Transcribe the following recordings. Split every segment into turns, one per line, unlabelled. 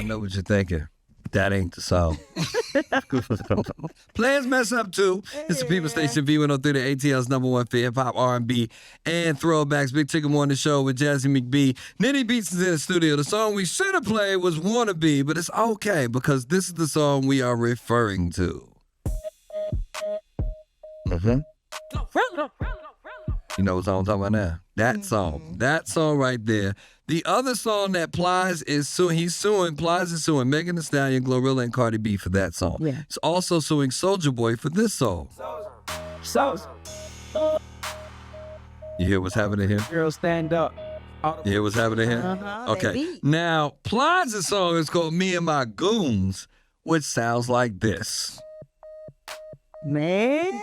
know what you're thinking. That ain't the song. Plies mess up too. It's the People Station V103, the ATL's #1 for hip hop, R&B, and throwbacks. Big Tigger Morning Show with Jazzy McBee. Nitti Beatz is in the studio. The song we should have played was "Wannabe," but it's okay because this is the song we are referring to. You know what song I'm talking about now? That song right there. The other song that Plies is suing, Plies is suing Megan Thee Stallion, GloRilla, and Cardi B for that song. Yeah. It's also suing Soulja Boy for this song.
Soulja.
You hear what's happening here?
Girl, stand up.
You hear what's happening here? Okay. Now, Plies' song is called Me and My Goons, which sounds like this.
Man,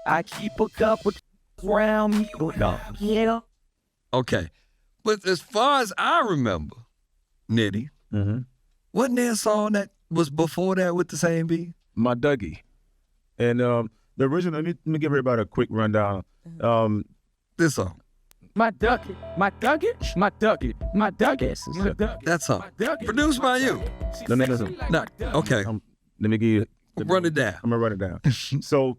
I keep a couple around me. Yeah.
Okay. But as far as I remember, Nitti, wasn't there a song that was before that with the same beat?
My Dougie. And the original, let me give everybody a quick rundown.
This song.
My Dougie, my Dougie, my Dougie, my Dougie.
That song. Produced by you. No. Okay.
Let me give you.
Run it down.
I'm going to run it down. So,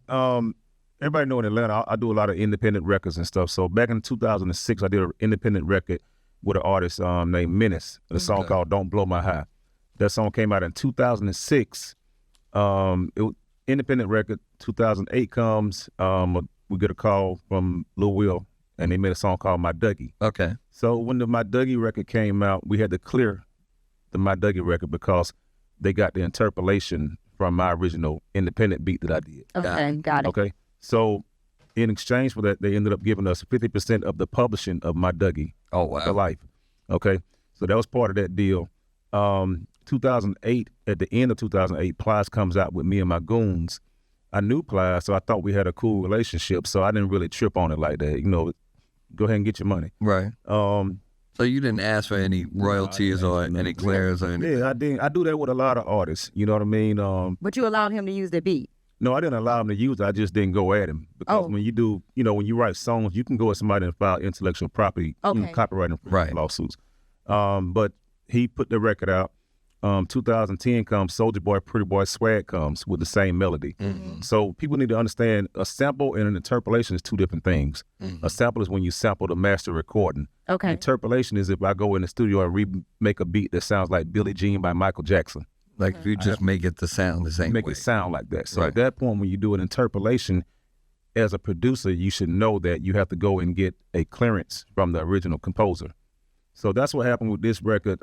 everybody know in Atlanta, I do a lot of independent records and stuff. So back in 2006, I did an independent record with an artist named Menace, a song called Don't Blow My High. That song came out in 2006. It was independent record. 2008 comes, we get a call from Lil Will, and they made a song called My Dougie.
Okay.
So when the My Dougie record came out, we had to clear the My Dougie record because they got the interpolation from my original independent beat that I did.
Okay, got it.
Okay. So in exchange for that, they ended up giving us 50% of the publishing of My Dougie.
Oh, wow.
For life. Okay. So that was part of that deal. 2008, at the end of 2008, Plies comes out with Me and My Goons. I knew Plies, so I thought we had a cool relationship. So I didn't really trip on it like that. You know, go ahead and get your money.
Right. So you didn't ask for any royalties or any clearance or anything?
Yeah, I didn't. I do that with a lot of artists. You know what I mean?
But you allowed him to use the beat?
No, I didn't allow him to use it. I just didn't go at him. Because when you do, you know, when you write songs, you can go at somebody and file intellectual property, copyright infringement lawsuits. But he put the record out. 2010 comes, Soulja Boy, Pretty Boy, Swag comes with the same melody. So people need to understand a sample and an interpolation is two different things. A sample is when you sample the master recording.
Okay.
Interpolation is if I go in the studio and remake a beat that sounds like Billie Jean by Michael Jackson.
Like if you just make it the sound the same
Make
way.
it sound like that. So at that point, when you do an interpolation, as a producer, you should know that you have to go and get a clearance from the original composer. So that's what happened with this record.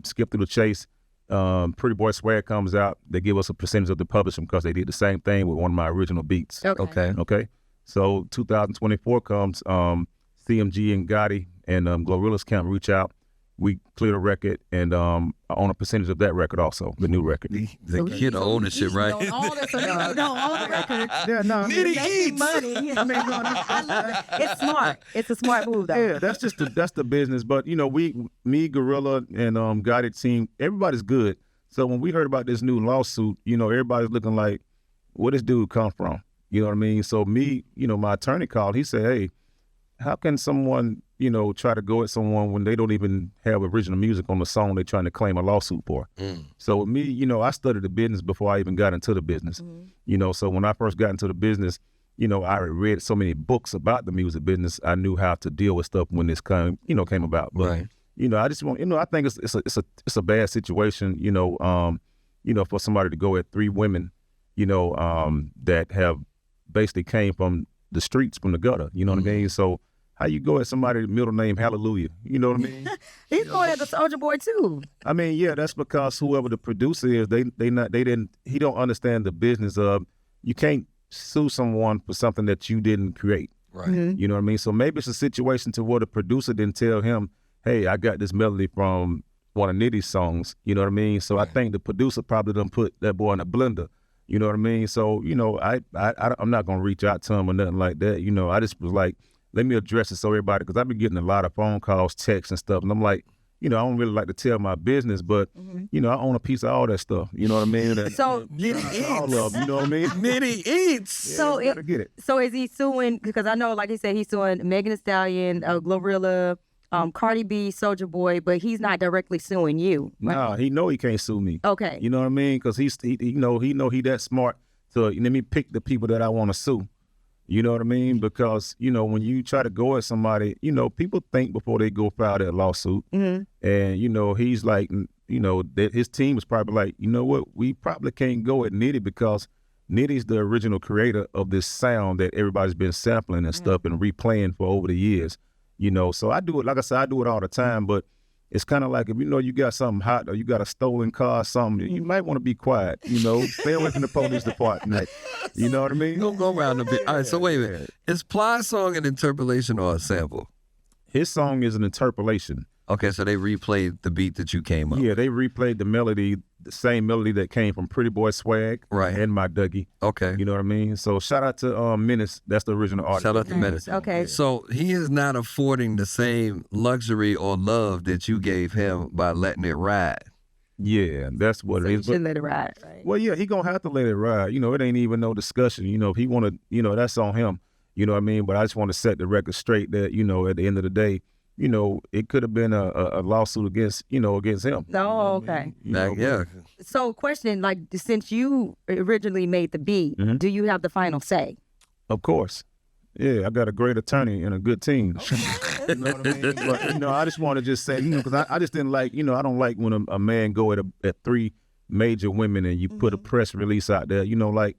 Skip Through the Chase. Pretty Boy Swag comes out. They give us a percentage of the publishing because they did the same thing with one of my original beats. Okay. So 2024 comes. CMG and Gotti and GloRilla's camp reach out. We clear the record, and I own a percentage of that record also, the new record.
The kid ownership, right?
All the records.
Yeah, no.
Nitti eats.
Money. I love it. It's smart. It's a smart move, though.
Yeah, that's the business. But you know, me, GloRilla, and Gotti team, everybody's good. So when we heard about this new lawsuit, you know, everybody's looking like, where this dude come from? You know what I mean? So me, you know, my attorney called. He said, hey, how can someone, you know, try to go at someone when they don't even have original music on the song they're trying to claim a lawsuit for? So with me, you know, I studied the business before I even got into the business. You know, so when I first got into the business, you know, I read so many books about the music business. I knew how to deal with stuff when this came about. But, you know, I just want, you know, I think it's a bad situation, you know, for somebody to go at three women, you know, that have basically came from the streets, from the gutter, you know what I mean? So how you go at somebody's middle name Hallelujah, you know what I mean?
He's going at the Soulja Boy too.
I mean, yeah, that's because whoever the producer is, he don't understand the business of, you can't sue someone for something that you didn't create.
Right.
You know what I mean? So maybe it's a situation to where the producer didn't tell him, hey, I got this melody from one of Nitty's songs, you know what I mean? So I think the producer probably done put that boy in a blender. You know what I mean? So, you know, I'm not going to reach out to him or nothing like that. You know, I just was like, let me address it so everybody, because I've been getting a lot of phone calls, texts and stuff. And I'm like, you know, I don't really like to tell my business, but, you know, I own a piece of all that stuff. You know what I mean?
So,
all of them, you know what I mean?
Nitti eats.
So,
get it.
So is he suing, because I know, like he said, he's suing Megan Thee Stallion, GloRilla, Cardi B, Soulja Boy, but he's not directly suing you. Right?
Nah, he know he can't sue me.
Okay.
You know what I mean? Because he know he that smart to let me pick the people that I want to sue. You know what I mean? Because, you know, when you try to go at somebody, you know, people think before they go file that lawsuit.
Mm-hmm.
And, you know, he's like, you know, that his team was probably like, you know what, we probably can't go at Nitti because Nitty's the original creator of this sound that everybody's been sampling and stuff and replaying for over the years. You know, so I do it, like I said, I do it all the time, but it's kind of like if you know you got something hot or you got a stolen car or something, you might want to be quiet, you know, stay away from the police department. You know what I mean?
Don't go around a bit. All right, so wait a minute. Is Plies' song an interpolation or a sample?
His song is an interpolation.
Okay, so they replayed the beat that you came up.
Yeah, they replayed the melody, the same melody that came from Pretty Boy Swag and My Dougie.
Okay.
You know what I mean? So shout out to Menace. That's the original artist.
Shout out to Menace.
Okay.
So he is not affording the same luxury or love that you gave him by letting it ride.
Yeah, that's what
So
it
you
is.
should let it ride, right?
Well, yeah, he gonna have to let it ride. You know, it ain't even no discussion. You know, if he want to, you know, that's on him. You know what I mean? But I just want to set the record straight that, you know, at the end of the day, you know, it could have been a lawsuit against, you know, against him.
Oh, okay.
Yeah.
So question, like, since you originally made the beat, do you have the final say?
Of course. Yeah, I got a great attorney and a good team. You know what I mean? But, you know, I just want to just say, you know, because I just didn't like, you know, I don't like when a man go at three major women and you put a press release out there, you know, like,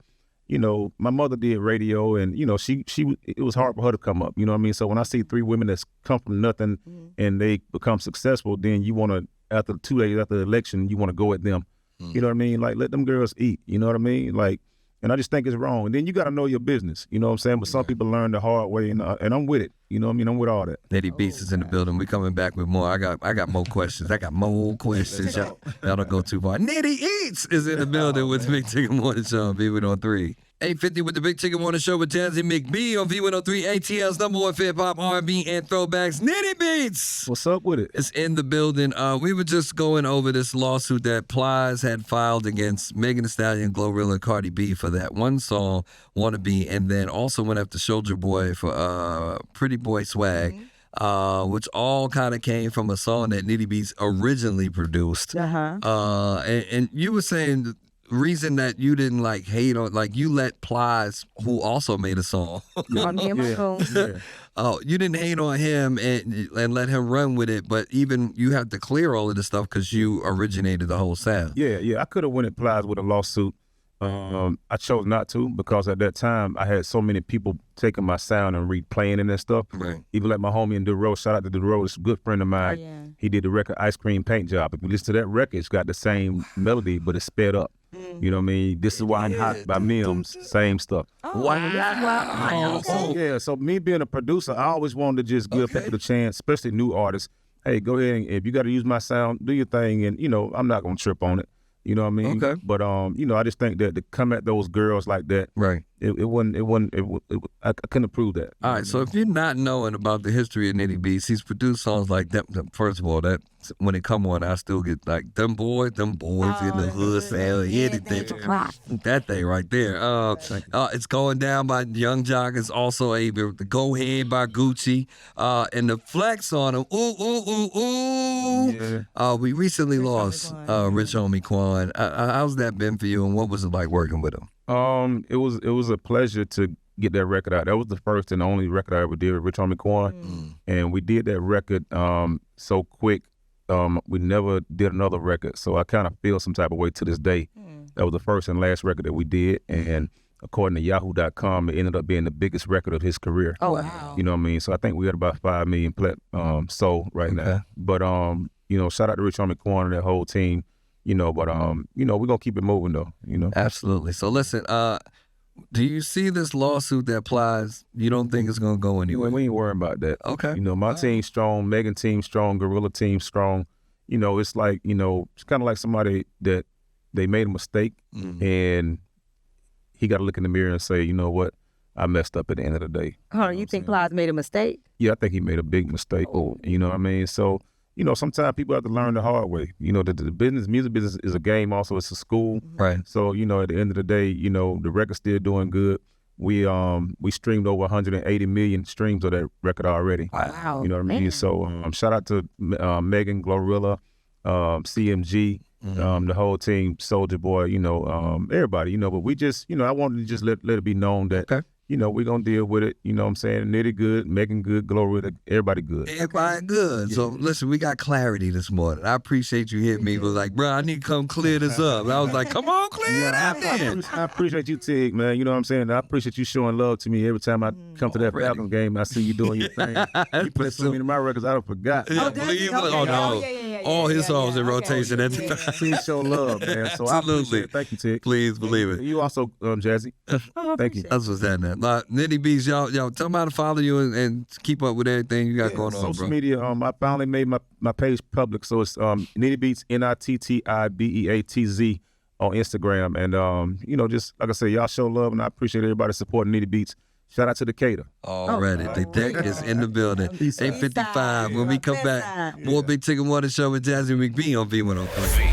you know, my mother did radio and, you know, it was hard for her to come up, you know what I mean? So when I see three women that's come from nothing and they become successful, then you want to, after 2 days after the election, you want to go at them. You know what I mean? Like, let them girls eat, you know what I mean? Like, and I just think it's wrong. And then you got to know your business, you know what I'm saying? But some people learn the hard way, and I'm with it. You know what I mean? I'm with all that.
Nitti Beatz is in the building. We coming back with more. I got more questions. Y'all don't go too far. Nitti Eats is in the building with the Big Tigger Morning Show on V103. 850 with the Big Tigger Morning Show with Jazzy McBee on V103, ATL's number one hip hop, R&B, and throwbacks. Nitti Beatz
What's up with it?
is in the building. We were just going over this lawsuit that Plies had filed against Megan Thee Stallion, GloRilla, and Cardi B for that one song, Wanna Be, and then also went after Soulja Boy for Pretty Boy Swag. Which all kind of came from a song that Nitti Beatz originally produced. And you were saying the reason that you didn't like hate on, like you let Plies, who also made a song.
On him,
Oh, you didn't hate on him and let him run with it, but even you have to clear all of this stuff because you originated the whole sound.
Yeah. I could have went at Plies with a lawsuit. I chose not to because at that time I had so many people taking my sound and replaying it and stuff.
Right.
Even like my homie in Duro, shout out to Duro, it's a good friend of mine.
Oh, yeah.
He did the record Ice Cream Paint Job. If you listen to that record, it's got the same melody, but it's sped up. You know what I mean? This is Why I'm Hot by Mims, same stuff.
Wow.
Yeah, so me being a producer, I always wanted to just give people the chance, especially new artists. Hey, go ahead and if you got to use my sound, do your thing, and you know I'm not gonna trip on it. You know what I mean?
Okay.
But you know, I just think that to come at those girls like that,
Right.
I couldn't approve that.
All right, so if you're not knowing about the history of Nitti Beatz, he's produced songs like that. First of all, that when it come on, I still get like them boys in the hood sound, anything. That thing right there. It's Going Down by Young Jock is also able to Go Ahead by Gucci, and the flex on him.
Yeah.
We recently lost Rich Homie Quan. How's that been for you, and what was it like working with him?
It was a pleasure to get that record out. That was the first and only record I ever did with Rich Homie Quan, and we did that record so quick. We never did another record, so I kind of feel some type of way to this day. That was the first and last record that we did, and according to Yahoo.com, it ended up being the biggest record of his career.
Oh, wow.
You know what I mean? So I think we had about 5 million sold right now. But you know, shout out to Rich Homie Quan and that whole team. You know, but you know, we're gonna keep it moving though, you know.
Absolutely. So listen, do you see this lawsuit that applies? You don't think it's gonna go anywhere?
We ain't worrying about that.
Okay.
You know, my team's strong, Megan team strong, GloRilla team strong. You know, it's like, you know, it's kind of like somebody that they made a mistake and he got to look in the mirror and say, you know what, I messed up at the end of the day.
You think Plies made a mistake?
Yeah, I think he made a big mistake. You know what I mean? So, you know, sometimes people have to learn the hard way. You know, the music business is a game also. It's a school.
Right.
So, you know, at the end of the day, you know, the record's still doing good. we streamed over 180 million streams of that record already.
Wow.
You know what I mean?
Man.
So shout out to Megan, GloRilla, CMG, the whole team, Soulja Boy, you know, everybody, you know, but we just, you know, I wanted to just let it be known that,
Okay.
you know, we're going to deal with it. You know what I'm saying? Nitty good, Megan good, GloRilla, everybody good.
Everybody good. So listen, we got clarity this morning. I appreciate you hitting me. It was like, bro, I need to come clear this up. And I was like, come on, clear it up then.
I appreciate you, Tig, man. You know what I'm saying? I appreciate you showing love to me every time I come to that
Already.
Falcons game. I see you doing your thing. You play so many of my records, I don't forgot.
Yeah,
does
believe
he?
it.
Okay.
Oh, no.
Yeah,
All his songs in
okay.
rotation at the time.
Please show love, man. So I
Absolutely.
appreciate it. Thank you, Tig.
Please believe it.
You also, Jazzy. Thank you.
That's what's happening. Nitti Beatz, y'all tell them how to follow you and keep up with everything you got going on,
Social
bro.
media, I finally made my page public, so it's Nitti Beatz, NITTIBEATZ on Instagram, and you know, just like I said, y'all show love, and I appreciate everybody supporting Nitti Beatz. Shout out to Decatur.
Already. The deck is in the building. 8:55. When we come back, more Big Tigger Morning Show with Jazzy McBee on V103.